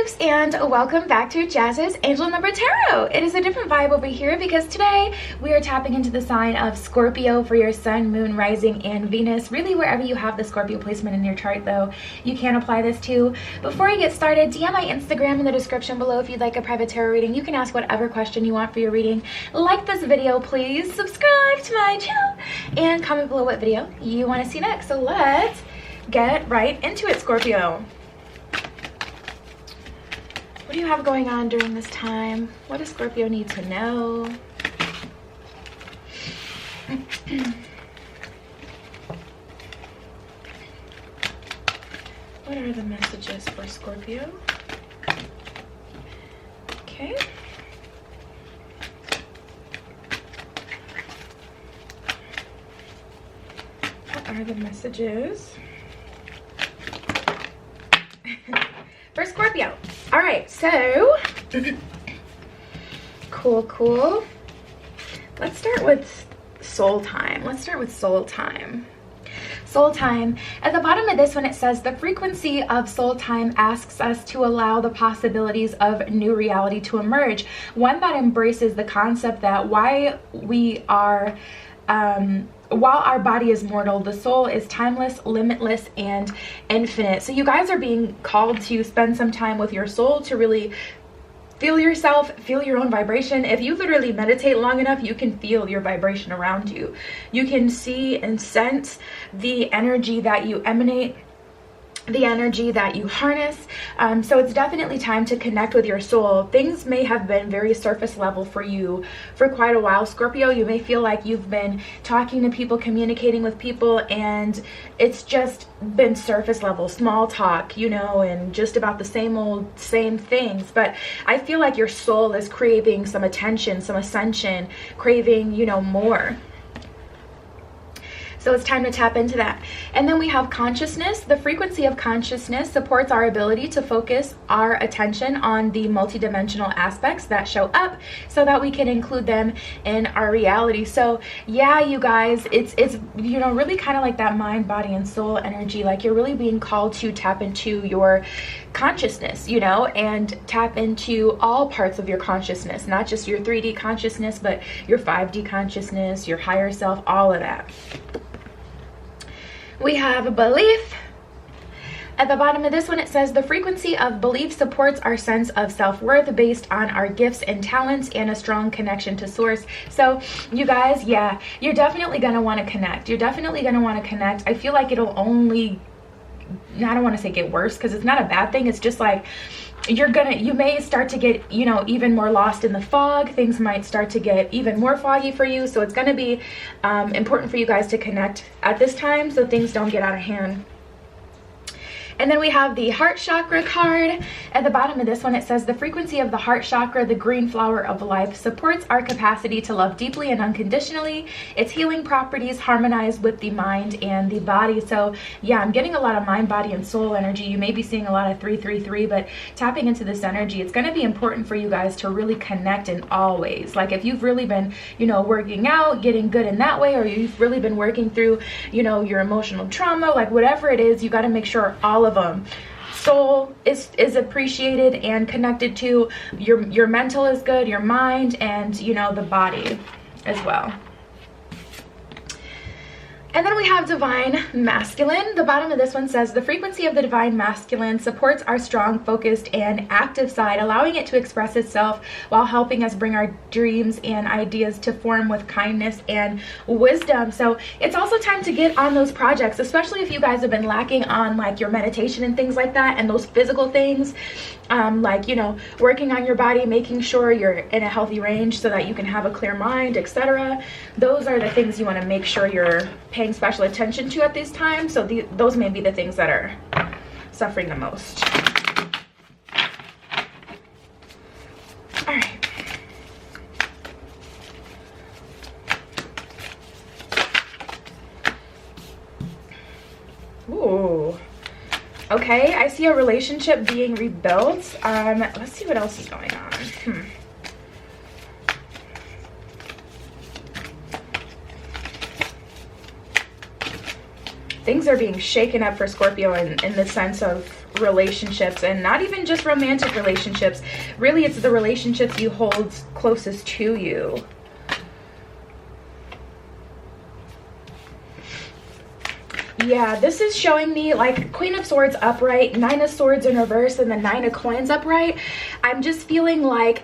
peeps, and welcome back to Jazz's Angel Number Tarot. It is a different vibe over here because today we are tapping into the sign of Scorpio for your sun, moon, rising, and Venus. Really, wherever you have the Scorpio placement in your chart, though, you can apply this to. Before I get started, DM my Instagram in the description below if you'd like a private tarot reading. You can ask whatever question you want for your reading. Like this video, please. Subscribe to my channel and comment below what video you want to see next. So let's get right into it, Scorpio. What do you have going on during this time? What does Scorpio need to know? What are the messages for Scorpio? Okay. What are the messages for Scorpio? All right, so cool. Let's start with soul time. Soul time. At the bottom of this one, it says the frequency of soul time asks us to allow the possibilities of new reality to emerge, one that embraces the concept that while our body is mortal, the soul is timeless, limitless, and infinite. So you guys are being called to spend some time with your soul to really feel yourself, feel your own vibration. If you literally meditate long enough, you can feel your vibration around you. You can see and sense the energy that you emanate, the energy that you harness. So it's definitely time to connect with your soul. Things may have been very surface level for you for quite a while, Scorpio. You may feel like you've been talking to people, communicating with people, and it's just been surface level, small talk, you know, and just about the same things. But I feel like your soul is craving some attention, some ascension, craving, you know, more. So it's time to tap into that. And then we have consciousness. The frequency of consciousness supports our ability to focus our attention on the multidimensional aspects that show up so that we can include them in our reality. So yeah, you guys, it's you know, really kind of like that mind, body, and soul energy. Like you're really being called to tap into your consciousness, you know, and tap into all parts of your consciousness, not just your 3D consciousness, but your 5D consciousness, your higher self, all of that. We have a belief. At the bottom of this one, it says the frequency of belief supports our sense of self-worth based on our gifts and talents and a strong connection to source. So you guys, yeah, you're definitely going to want to connect. I feel like it'll only, I don't want to say get worse, because it's not a bad thing. It's just like you may start to get, you know, even more lost in the fog. Things might start to get even more foggy for you. So it's going to be important for you guys to connect at this time so things don't get out of hand. And then we have the heart chakra card. At the bottom of this one, it says the frequency of the heart chakra, the green flower of life, supports our capacity to love deeply and unconditionally. Its healing properties harmonize with the mind and the body. So yeah, I'm getting a lot of mind, body, and soul energy. You may be seeing a lot of 333, but tapping into this energy, it's going to be important for you guys to really connect in all ways. Like if you've really been, you know, working out, getting good in that way, or you've really been working through, you know, your emotional trauma, like whatever it is, you got to make sure all of them. Soul is appreciated and connected to your mental is good, your mind, and you know, the body as well. And then we have divine masculine. The bottom of this one says the frequency of the divine masculine supports our strong, focused, and active side, allowing it to express itself while helping us bring our dreams and ideas to form with kindness and wisdom. So it's also time to get on those projects, especially if you guys have been lacking on like your meditation and things like that, and those physical things, like, you know, working on your body, making sure you're in a healthy range so that you can have a clear mind, etc. Those are the things you want to make sure you're paying special attention to at this time. So those may be the things that are suffering the most. All right. Ooh. Okay, I see a relationship being rebuilt. Let's see what else is going on. Things are being shaken up for Scorpio in the sense of relationships, and not even just romantic relationships. Really, it's the relationships you hold closest to you. Yeah, this is showing me like Queen of Swords upright, Nine of Swords in reverse, and the Nine of Coins upright. I'm just feeling like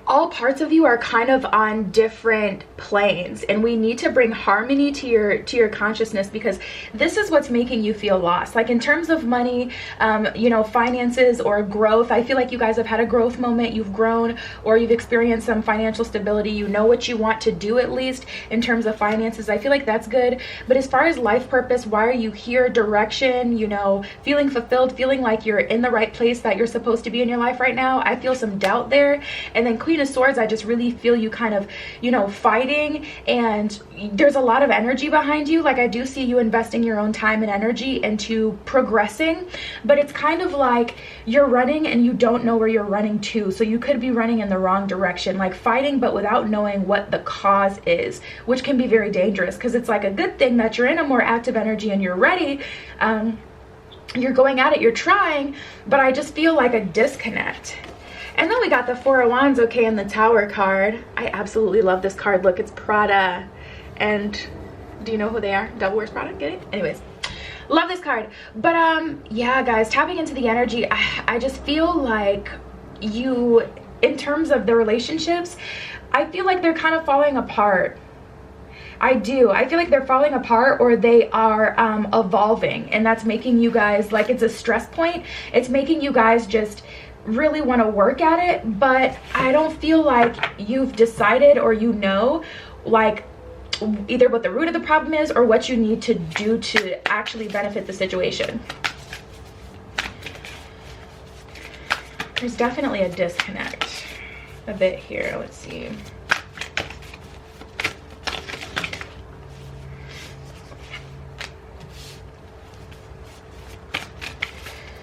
all parts of you are kind of on different planes, and we need to bring harmony to your consciousness, because this is what's making you feel lost. Like in terms of money, you know, finances or growth, I feel like you guys have had a growth moment. You've grown, or you've experienced some financial stability. You know what you want to do, at least in terms of finances. I feel like that's good. But as far as life purpose, why are you here, direction, you know, feeling fulfilled, feeling like you're in the right place that you're supposed to be in your life right now, I feel some doubt there. And then Queen of Swords, I just really feel you kind of, you know, fighting, and there's a lot of energy behind you. Like I do see you investing your own time and energy into progressing, but it's kind of like you're running and you don't know where you're running to. So you could be running in the wrong direction, like fighting, but without knowing what the cause is, which can be very dangerous, because it's like a good thing that you're in a more active energy and you're ready. You're going at it, you're trying, but I just feel like a disconnect. And then we got the Four of Wands, okay, and the Tower card. I absolutely love this card. Look, it's Prada. And do you know who they are? Devil Wears Prada? Get it? Anyways, love this card. But yeah, guys, tapping into the energy, I just feel like you, in terms of the relationships, I feel like they're kind of falling apart. I do. I feel like they're falling apart, or they are evolving, and that's making you guys, like, it's a stress point. It's making you guys just really want to work at it, but I don't feel like you've decided, or you know, like either what the root of the problem is or what you need to do to actually benefit the situation. There's definitely a disconnect a bit here. Let's see.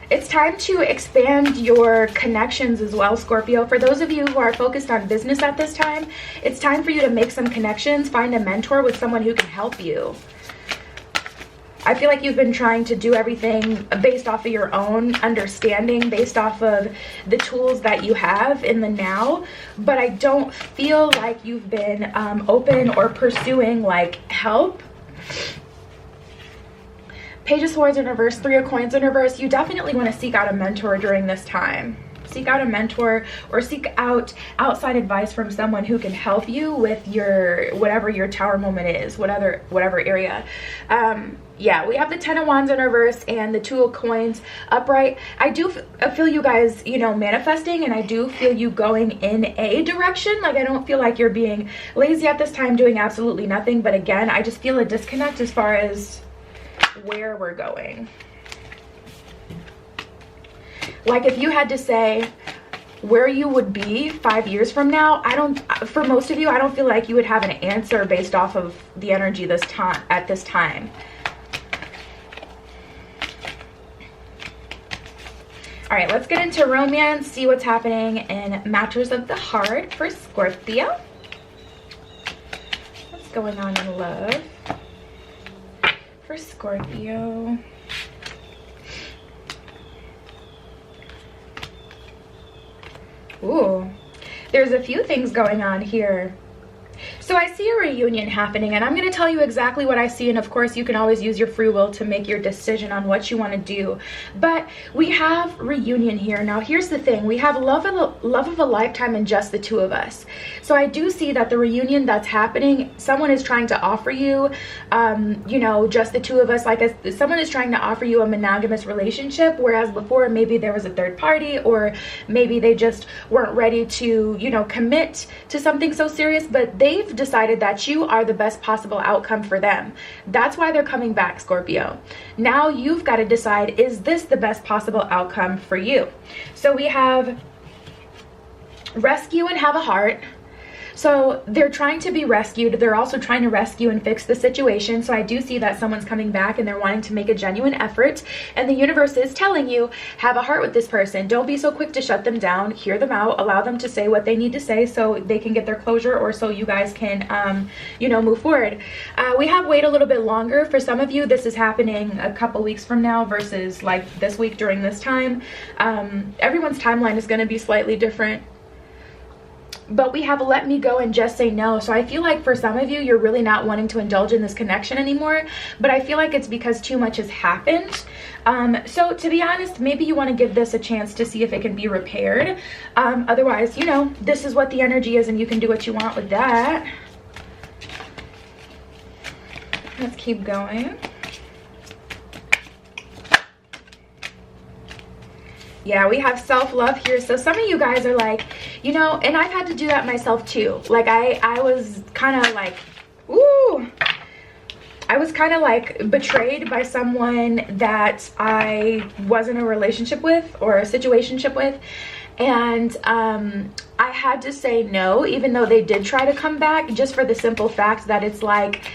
It's time to expand your connections as well, Scorpio. For those of you who are focused on business at this time, it's time for you to make some connections, find a mentor with someone who can help you. I feel like you've been trying to do everything based off of your own understanding, based off of the tools that you have in the now, but I don't feel like you've been open or pursuing like help. Page of Swords in reverse, Three of Coins in reverse. You definitely want to seek out a mentor during this time. Seek out a mentor, or seek out outside advice from someone who can help you with your, whatever your tower moment is, whatever area. Yeah, we have the Ten of Wands in reverse and the Two of Coins upright. I do feel you guys, you know, manifesting, and I do feel you going in a direction. Like, I don't feel like you're being lazy at this time, doing absolutely nothing. But again, I just feel a disconnect as far as where we're going. Like, if you had to say where you would be 5 years from now, for most of you, I don't feel like you would have an answer based off of the energy at this time. All right, let's get into romance, see what's happening in matters of the heart for Scorpio. What's going on in love for Scorpio? Ooh, there's a few things going on here. So I see a reunion happening, and I'm going to tell you exactly what I see, and of course you can always use your free will to make your decision on what you want to do. But we have reunion here. Now here's the thing, we have love of a lifetime and just the two of us. So I do see that the reunion that's happening, someone is trying to offer you, you know, just the two of us. Like, someone is trying to offer you a monogamous relationship, whereas before maybe there was a third party, or maybe they just weren't ready to, you know, commit to something so serious, but they've decided that you are the best possible outcome for them. That's why they're coming back, Scorpio. Now you've got to decide, is this the best possible outcome for you? So we have rescue and have a heart. So they're trying to be rescued. They're also trying to rescue and fix the situation. So I do see that someone's coming back and they're wanting to make a genuine effort. And the universe is telling you, have a heart with this person. Don't be so quick to shut them down. Hear them out. Allow them to say what they need to say so they can get their closure, or so you guys can, you know, move forward. We have wait a little bit longer. For some of you, this is happening a couple weeks from now versus like this week during this time. Everyone's timeline is going to be slightly different. But we have let me go and just say no. So I feel like for some of you, you're really not wanting to indulge in this connection anymore. But I feel like it's because too much has happened. So to be honest, maybe you want to give this a chance to see if it can be repaired. Otherwise, you know, this is what the energy is and you can do what you want with that. Let's keep going. Yeah, we have self-love here. So some of you guys are like, you know, and I've had to do that myself too. Like I was kind of like, ooh, I was kind of like betrayed by someone that I was in a relationship with or a situationship with. And I had to say no, even though they did try to come back, just for the simple fact that it's like,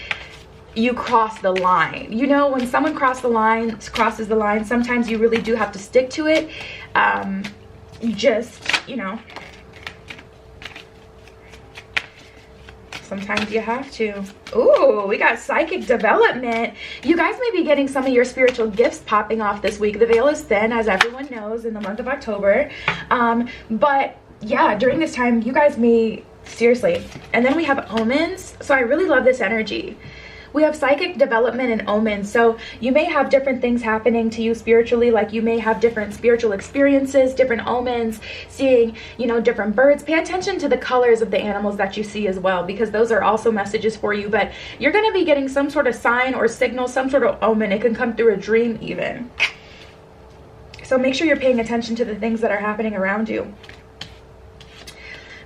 you cross the line. You know, when someone crosses the line, sometimes you really do have to stick to it. You know, sometimes you have to. Ooh, we got psychic development. You guys may be getting some of your spiritual gifts popping off this week. The veil is thin, as everyone knows, in the month of October. But yeah, during this time, you guys may, seriously. And then we have omens. So I really love this energy. We have psychic development and omens. So you may have different things happening to you spiritually, like you may have different spiritual experiences, different omens, seeing, you know, different birds. Pay attention to the colors of the animals that you see as well, because those are also messages for you. But you're going to be getting some sort of sign or signal, some sort of omen. It can come through a dream even. So make sure you're paying attention to the things that are happening around you.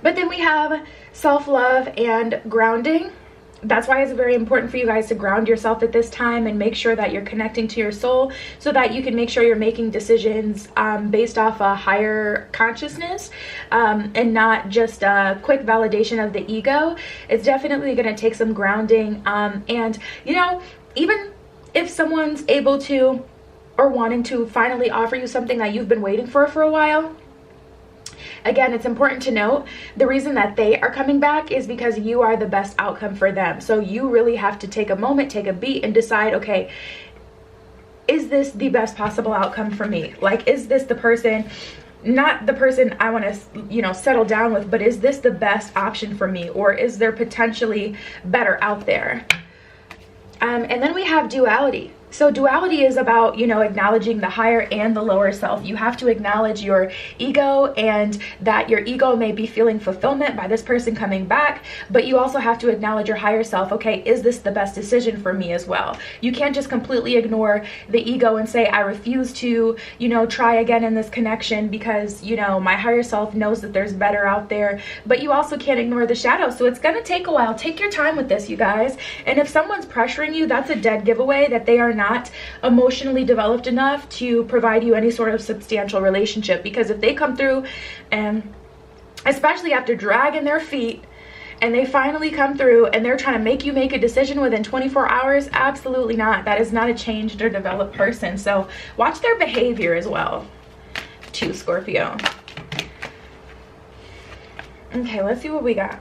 But then we have self-love and grounding. That's why it's very important for you guys to ground yourself at this time and make sure that you're connecting to your soul so that you can make sure you're making decisions based off a higher consciousness and not just a quick validation of the ego. It's definitely going to take some grounding. And, you know, even if someone's able to or wanting to finally offer you something that you've been waiting for a while, again, it's important to note the reason that they are coming back is because you are the best outcome for them. So you really have to take a moment, take a beat, and decide, okay, is this the best possible outcome for me? Like, is this the person, not the person I want to, you know, settle down with, but is this the best option for me? Or is there potentially better out there? And then we have duality. So duality is about, you know, acknowledging the higher and the lower self. You have to acknowledge your ego and that your ego may be feeling fulfillment by this person coming back, but you also have to acknowledge your higher self. Okay, is this the best decision for me as well? You can't just completely ignore the ego and say, I refuse to, you know, try again in this connection because, you know, my higher self knows that there's better out there, but you also can't ignore the shadow. So it's going to take a while. Take your time with this, you guys. And if someone's pressuring you, that's a dead giveaway that they are not emotionally developed enough to provide you any sort of substantial relationship. Because if they come through, and especially after dragging their feet, and they finally come through and they're trying to make you make a decision within 24 hours, absolutely not. That is not a changed or developed person. So watch their behavior as well, too, Scorpio. Okay, let's see what we got.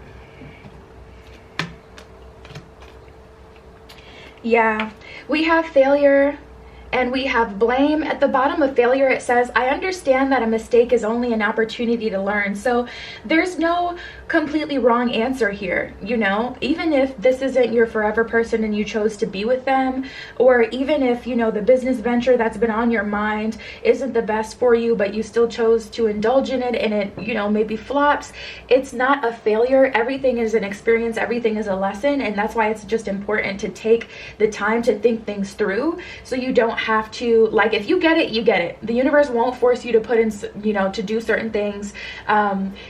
Yeah, we have failure and we have blame. At the bottom of failure, it says, I understand that a mistake is only an opportunity to learn. So there's no completely wrong answer here. You know, even if this isn't your forever person and you chose to be with them, or even if, you know, the business venture that's been on your mind isn't the best for you, but you still chose to indulge in it and it, you know, maybe flops, it's not a failure. Everything is an experience. Everything is a lesson. And that's why it's just important to take the time to think things through so you don't don't have to, like, if you get it, you get it. The universe won't force you to put in, you know, to do certain things,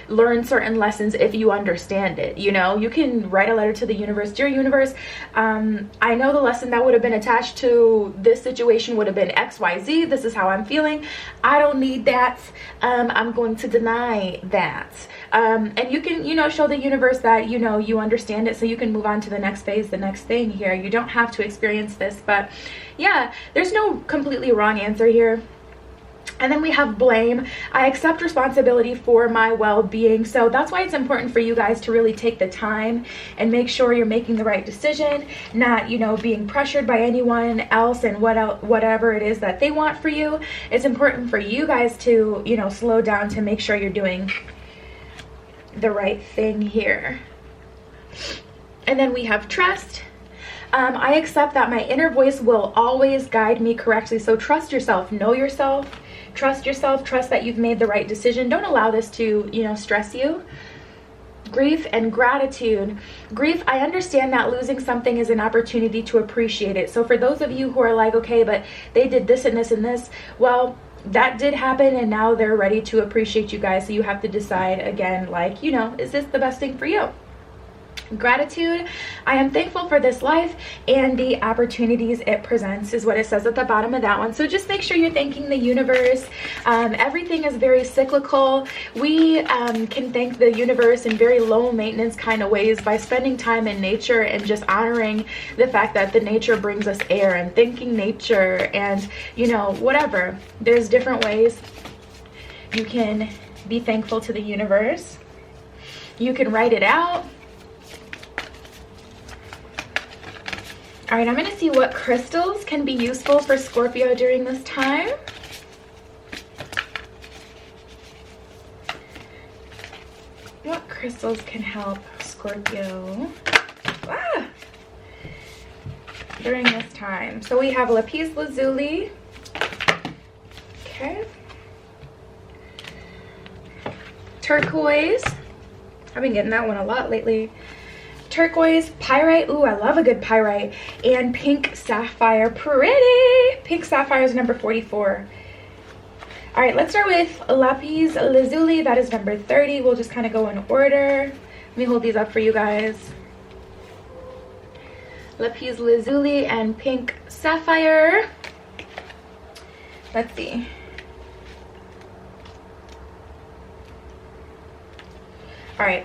learn certain lessons if you understand it. You know, you can write a letter to the universe. Dear universe, I know the lesson that would have been attached to this situation would have been XYZ. This is how I'm feeling. I don't need that. I'm going to deny that. And you can, you know, show the universe that, you know, you understand it, so you can move on to the next phase, the next thing here. You don't have to experience this, but yeah, there's no completely wrong answer here. And then we have blame. I accept responsibility for my well-being. So that's why it's important for you guys to really take the time and make sure you're making the right decision, not, you know, being pressured by anyone else and whatever it is that they want for you. It's important for you guys to, you know, slow down to make sure you're doing the right thing here. And then we have trust. I accept that my inner voice will always guide me correctly. So trust yourself, know yourself, trust yourself, trust that you've made the right decision. Don't allow this to, you know, stress you. Grief and gratitude. Grief, I understand that losing something is an opportunity to appreciate it. So for those of you who are like, okay, but they did this and this and this, well, that did happen and now they're ready to appreciate you guys. So you have to decide again, like, you know, is this the best thing for you? Gratitude. I am thankful for this life and the opportunities it presents, is what it says at the bottom of that one. So just make sure you're thanking the universe. Everything is very cyclical. We can thank the universe in very low maintenance kind of ways by spending time in nature and just honoring the fact that the nature brings us air, and thanking nature, and, you know, whatever. There's different ways you can be thankful to the universe. You can write it out. All right, I'm going to see what crystals can be useful for Scorpio during this time. What crystals can help Scorpio during this time? So we have lapis lazuli. Okay. Turquoise. I've been getting that one a lot lately. Turquoise, pyrite, ooh, I love a good pyrite, and pink sapphire, pretty. Pink sapphire is number 44. All right, let's start with lapis lazuli. That is number 30. We'll just kind of go in order. Let me hold these up for you guys. Lapis lazuli and pink sapphire. Let's see. All right.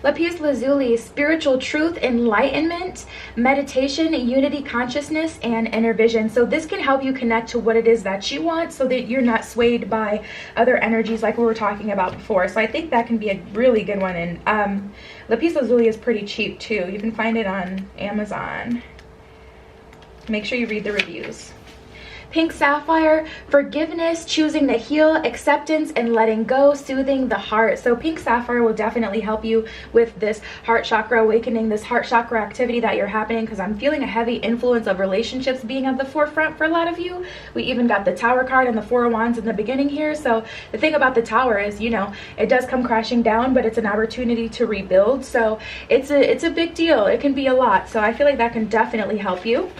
Lapis lazuli, spiritual truth, enlightenment, meditation, unity, consciousness, and inner vision. So this can help you connect to what it is that you want, so that you're not swayed by other energies like we were talking about before. So I think that can be a really good one. And lapis lazuli is pretty cheap too. You can find it on Amazon. Make sure you read the reviews. Pink sapphire, forgiveness, choosing to heal, acceptance, and letting go, soothing the heart. So pink sapphire will definitely help you with this heart chakra awakening, this heart chakra activity that you're happening, because I'm feeling a heavy influence of relationships being at the forefront for a lot of you. We even got the Tower card and the Four of Wands in the beginning here. So the thing about the Tower is, you know, it does come crashing down, but it's an opportunity to rebuild. So it's a big deal. It can be a lot. So I feel like that can definitely help you.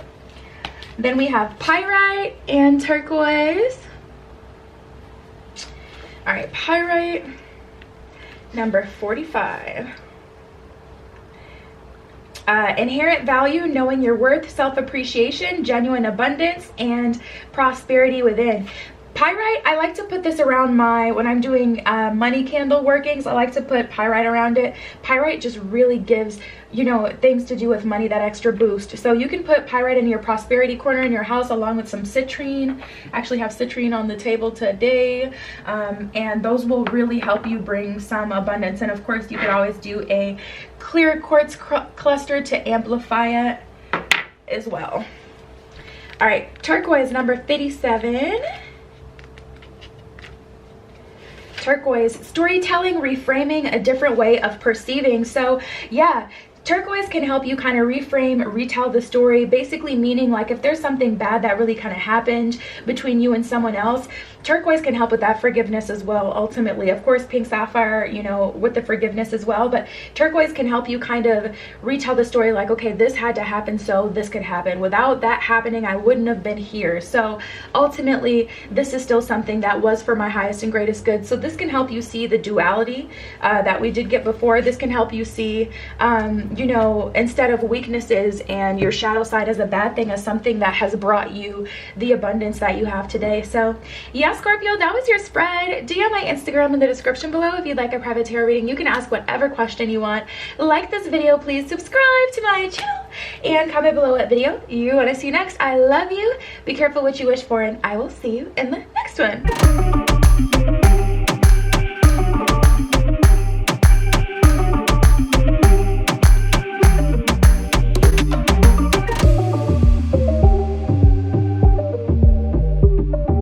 Then we have pyrite and turquoise. All right, pyrite, number 45. Inherent value, knowing your worth, self-appreciation, genuine abundance, and prosperity within. Pyrite, I like to put this around when I'm doing money candle workings. I like to put pyrite around it. Pyrite just really gives, you know, things to do with money, that extra boost. So you can put pyrite in your prosperity corner in your house along with some citrine. I actually have citrine on the table today. And those will really help you bring some abundance. And of course, you could always do a clear quartz cluster to amplify it as well. All right, turquoise, number 57. Turquoise, storytelling, reframing, a different way of perceiving. So yeah, turquoise can help you kind of reframe, retell the story, basically meaning like if there's something bad that really kind of happened between you and someone else, turquoise can help with that forgiveness as well, ultimately. Of course, pink sapphire, you know, with the forgiveness as well, but turquoise can help you kind of retell the story like, okay, this had to happen so this could happen. Without that happening, I wouldn't have been here. So ultimately, this is still something that was for my highest and greatest good. So this can help you see the duality that we did get before. This can help you see, you know, instead of weaknesses and your shadow side as a bad thing, as something that has brought you the abundance that you have today. So yeah, Scorpio, that was your spread. DM my Instagram in the description below if you'd like a private tarot reading. You can ask whatever question you want. Like this video, please subscribe to my channel, and comment below what video you want to see next. I love you. Be careful what you wish for, and I will see you in the next one.